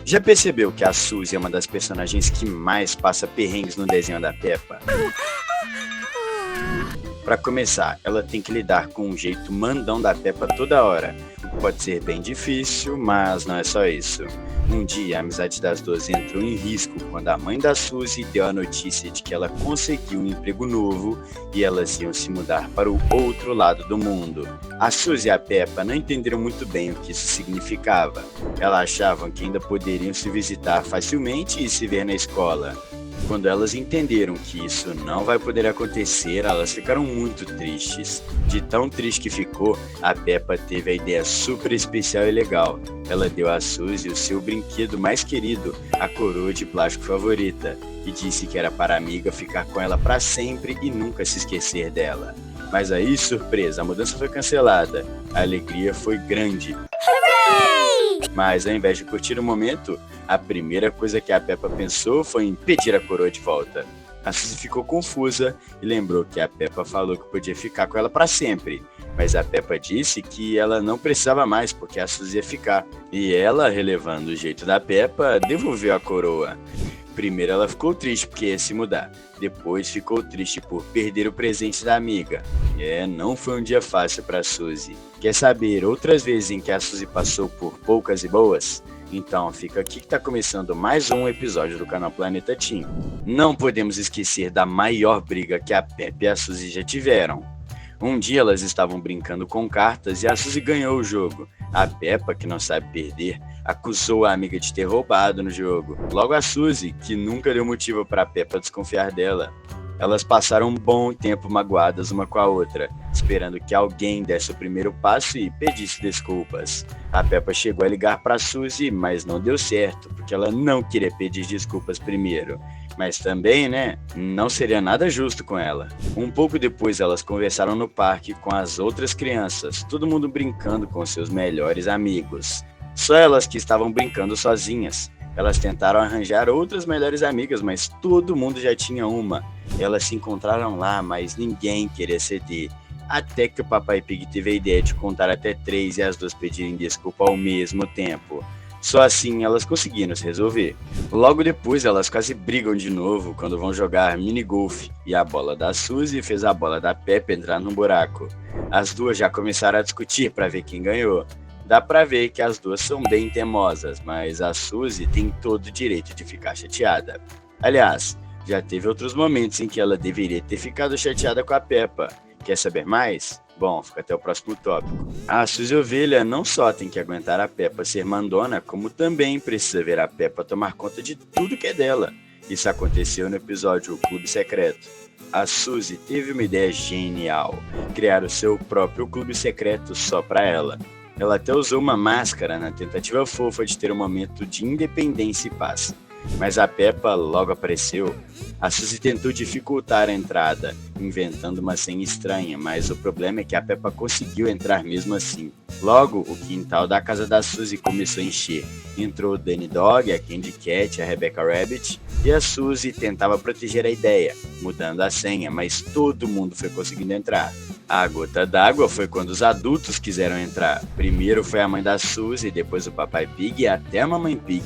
Já percebeu que a Suzy é uma das personagens que mais passa perrengues no desenho da Peppa? Para começar, ela tem que lidar com um jeito mandão da Peppa toda hora. Pode ser bem difícil, mas não é só isso. Um dia, a amizade das duas entrou em risco quando a mãe da Suzy deu a notícia de que ela conseguiu um emprego novo e elas iam se mudar para o outro lado do mundo. A Suzy e a Peppa não entenderam muito bem o que isso significava. Elas achavam que ainda poderiam se visitar facilmente e se ver na escola. Quando elas entenderam que isso não vai poder acontecer, elas ficaram muito tristes. De tão triste que ficou, a Peppa teve a ideia super especial e legal. Ela deu a Suzy o seu brinquedo mais querido, a coroa de plástico favorita, e disse que era para a amiga ficar com ela para sempre e nunca se esquecer dela. Mas aí, surpresa, a mudança foi cancelada. A alegria foi grande. Mas ao invés de curtir o momento, a primeira coisa que a Peppa pensou foi em pedir a coroa de volta. A Suzy ficou confusa e lembrou que a Peppa falou que podia ficar com ela para sempre. Mas a Peppa disse que ela não precisava mais porque a Suzy ia ficar. E ela, relevando o jeito da Peppa, devolveu a coroa. Primeiro ela ficou triste porque ia se mudar. Depois ficou triste por perder o presente da amiga. Não foi um dia fácil para Suzy. Quer saber outras vezes em que a Suzy passou por poucas e boas? Então fica aqui que está começando mais um episódio do canal Planeta Teen. Não podemos esquecer da maior briga que a Peppa e a Suzy já tiveram. Um dia elas estavam brincando com cartas e a Suzy ganhou o jogo. A Peppa, que não sabe perder, acusou a amiga de ter roubado no jogo. Logo a Suzy, que nunca deu motivo para a Peppa desconfiar dela. Elas passaram um bom tempo magoadas uma com a outra, esperando que alguém desse o primeiro passo e pedisse desculpas. A Peppa chegou a ligar para Suzy, mas não deu certo, porque ela não queria pedir desculpas primeiro. Mas também, não seria nada justo com ela. Um pouco depois elas conversaram no parque com as outras crianças, todo mundo brincando com seus melhores amigos. Só elas que estavam brincando sozinhas. Elas tentaram arranjar outras melhores amigas, mas todo mundo já tinha uma. Elas se encontraram lá, mas ninguém queria ceder. Até que o Papai Pig teve a ideia de contar até 3 e as duas pedirem desculpa ao mesmo tempo. Só assim elas conseguiram se resolver. Logo depois elas quase brigam de novo quando vão jogar mini-golf. E a bola da Suzy fez a bola da Peppa entrar no buraco. As duas já começaram a discutir para ver quem ganhou. Dá pra ver que as duas são bem teimosas, mas a Suzy tem todo o direito de ficar chateada. Aliás, já teve outros momentos em que ela deveria ter ficado chateada com a Peppa. Quer saber mais? Bom, fica até o próximo tópico. A Suzy Ovelha não só tem que aguentar a Peppa ser mandona, como também precisa ver a Peppa tomar conta de tudo que é dela. Isso aconteceu no episódio O Clube Secreto. A Suzy teve uma ideia genial, criar o seu próprio clube secreto só pra ela. Ela até usou uma máscara na tentativa fofa de ter um momento de independência e paz. Mas a Peppa logo apareceu. A Suzy tentou dificultar a entrada, inventando uma senha estranha, mas o problema é que a Peppa conseguiu entrar mesmo assim. Logo, o quintal da casa da Suzy começou a encher. Entrou o Danny Dog, a Candy Cat, a Rebecca Rabbit, e a Suzy tentava proteger a ideia, mudando a senha, mas todo mundo foi conseguindo entrar. A gota d'água foi quando os adultos quiseram entrar. Primeiro foi a mãe da Suzy, depois o Papai Pig e até a Mamãe Pig.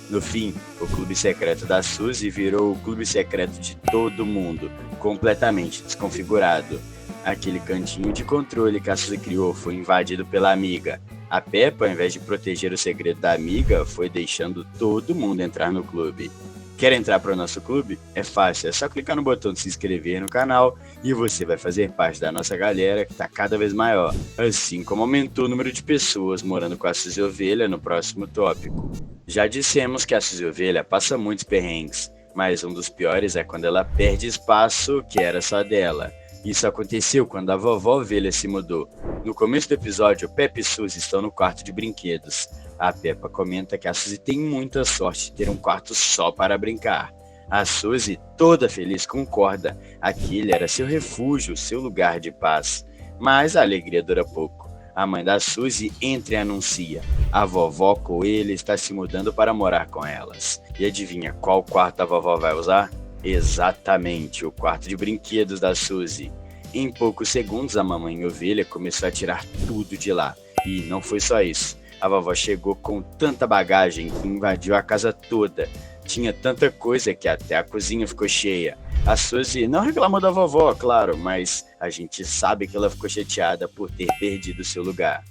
No fim, o clube secreto da Suzy virou o clube secreto de todo mundo, completamente desconfigurado. Aquele cantinho de controle que a Suzy criou foi invadido pela amiga. A Peppa, ao invés de proteger o segredo da amiga, foi deixando todo mundo entrar no clube. Quer entrar para o nosso clube? É fácil, é só clicar no botão de se inscrever no canal e você vai fazer parte da nossa galera que está cada vez maior, assim como aumentou o número de pessoas morando com a Suzy Ovelha no próximo tópico. Já dissemos que a Suzy Ovelha passa muitos perrengues, mas um dos piores é quando ela perde espaço que era só dela. Isso aconteceu quando a vovó Ovelha se mudou. No começo do episódio, Peppa e Suzy estão no quarto de brinquedos. A Peppa comenta que a Suzy tem muita sorte de ter um quarto só para brincar. A Suzy, toda feliz, concorda. Aquele era seu refúgio, seu lugar de paz. Mas a alegria dura pouco. A mãe da Suzy entra e anuncia: a vovó Coelha está se mudando para morar com elas. E adivinha qual quarto a vovó vai usar? Exatamente, o quarto de brinquedos da Suzy. Em poucos segundos, a mamãe ovelha começou a tirar tudo de lá. E não foi só isso. A vovó chegou com tanta bagagem que invadiu a casa toda. Tinha tanta coisa que até a cozinha ficou cheia. A Suzy não reclamou da vovó, claro, mas a gente sabe que ela ficou chateada por ter perdido seu lugar.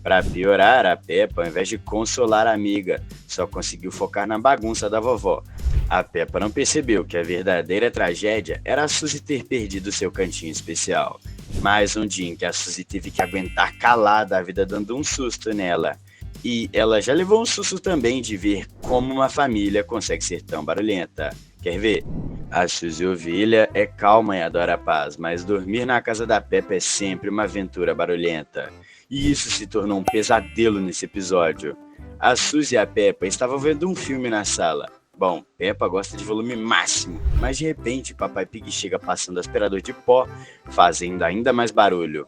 Para piorar, a Peppa, ao invés de consolar a amiga, só conseguiu focar na bagunça da vovó. A Peppa não percebeu que a verdadeira tragédia era a Suzy ter perdido seu cantinho especial. Mais um dia em que a Suzy teve que aguentar calada a vida dando um susto nela. E ela já levou um susto também de ver como uma família consegue ser tão barulhenta. Quer ver? A Suzy Ovelha é calma e adora a paz, mas dormir na casa da Peppa é sempre uma aventura barulhenta. E isso se tornou um pesadelo nesse episódio. A Suzy e a Peppa estavam vendo um filme na sala. Bom, Peppa gosta de volume máximo, mas de repente Papai Pig chega passando aspirador de pó, fazendo ainda mais barulho.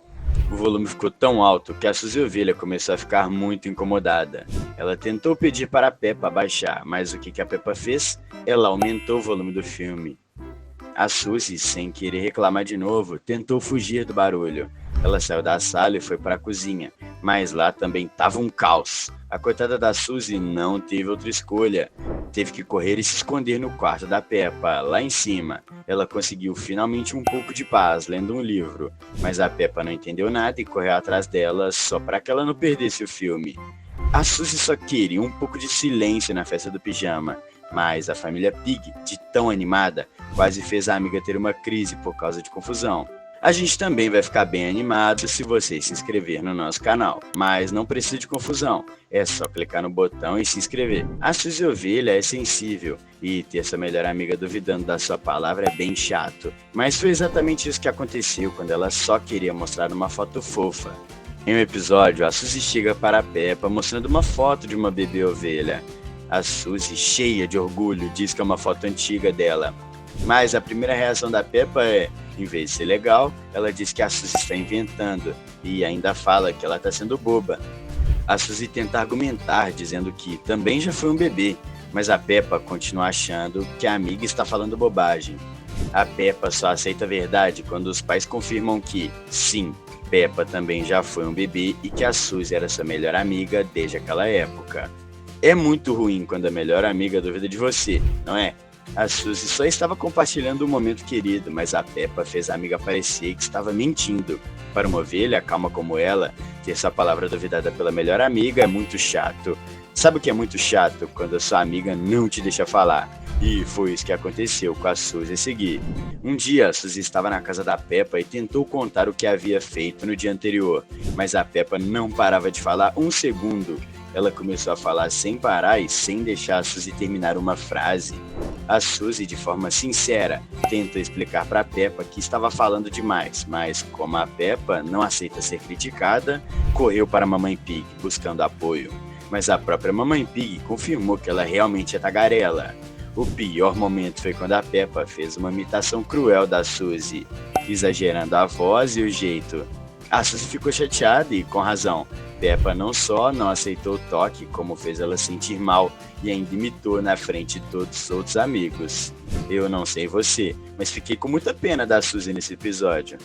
O volume ficou tão alto que a Suzy Ovelha começou a ficar muito incomodada. Ela tentou pedir para a Peppa baixar, mas o que a Peppa fez? Ela aumentou o volume do filme. A Suzy, sem querer reclamar de novo, tentou fugir do barulho. Ela saiu da sala e foi para a cozinha, mas lá também estava um caos. A coitada da Suzy não teve outra escolha. Teve que correr e se esconder no quarto da Peppa, lá em cima. Ela conseguiu finalmente um pouco de paz lendo um livro, mas a Peppa não entendeu nada e correu atrás dela só para que ela não perdesse o filme. A Suzy só queria um pouco de silêncio na festa do pijama, mas a família Pig, de tão animada, quase fez a amiga ter uma crise por causa de confusão. A gente também vai ficar bem animado se você se inscrever no nosso canal, mas não precisa de confusão, é só clicar no botão e se inscrever. A Suzy Ovelha é sensível e ter sua melhor amiga duvidando da sua palavra é bem chato, mas foi exatamente isso que aconteceu quando ela só queria mostrar uma foto fofa. Em um episódio, a Suzy chega para a Peppa mostrando uma foto de uma bebê ovelha. A Suzy, cheia de orgulho, diz que é uma foto antiga dela. Mas a primeira reação da Peppa é, em vez de ser legal, ela diz que a Suzy está inventando e ainda fala que ela está sendo boba. A Suzy tenta argumentar, dizendo que também já foi um bebê, mas a Peppa continua achando que a amiga está falando bobagem. A Peppa só aceita a verdade quando os pais confirmam que, sim, Peppa também já foi um bebê e que a Suzy era sua melhor amiga desde aquela época. É muito ruim quando a melhor amiga duvida de você, não é? A Suzy só estava compartilhando um momento querido, mas a Peppa fez a amiga parecer que estava mentindo. Para uma ovelha calma como ela, ter sua palavra duvidada pela melhor amiga é muito chato. Sabe o que é muito chato? Quando a sua amiga não te deixa falar. E foi isso que aconteceu com a Suzy a seguir. Um dia, a Suzy estava na casa da Peppa e tentou contar o que havia feito no dia anterior, mas a Peppa não parava de falar um segundo. Ela começou a falar sem parar e sem deixar a Suzy terminar uma frase. A Suzy, de forma sincera, tentou explicar para a Peppa que estava falando demais, mas como a Peppa não aceita ser criticada, correu para a Mamãe Pig buscando apoio. Mas a própria Mamãe Pig confirmou que ela realmente é tagarela. O pior momento foi quando a Peppa fez uma imitação cruel da Suzy, exagerando a voz e o jeito. A Suzy ficou chateada e com razão. Peppa não só não aceitou o toque, como fez ela sentir mal e ainda imitou na frente de todos os outros amigos. Eu não sei você, mas fiquei com muita pena da Suzy nesse episódio.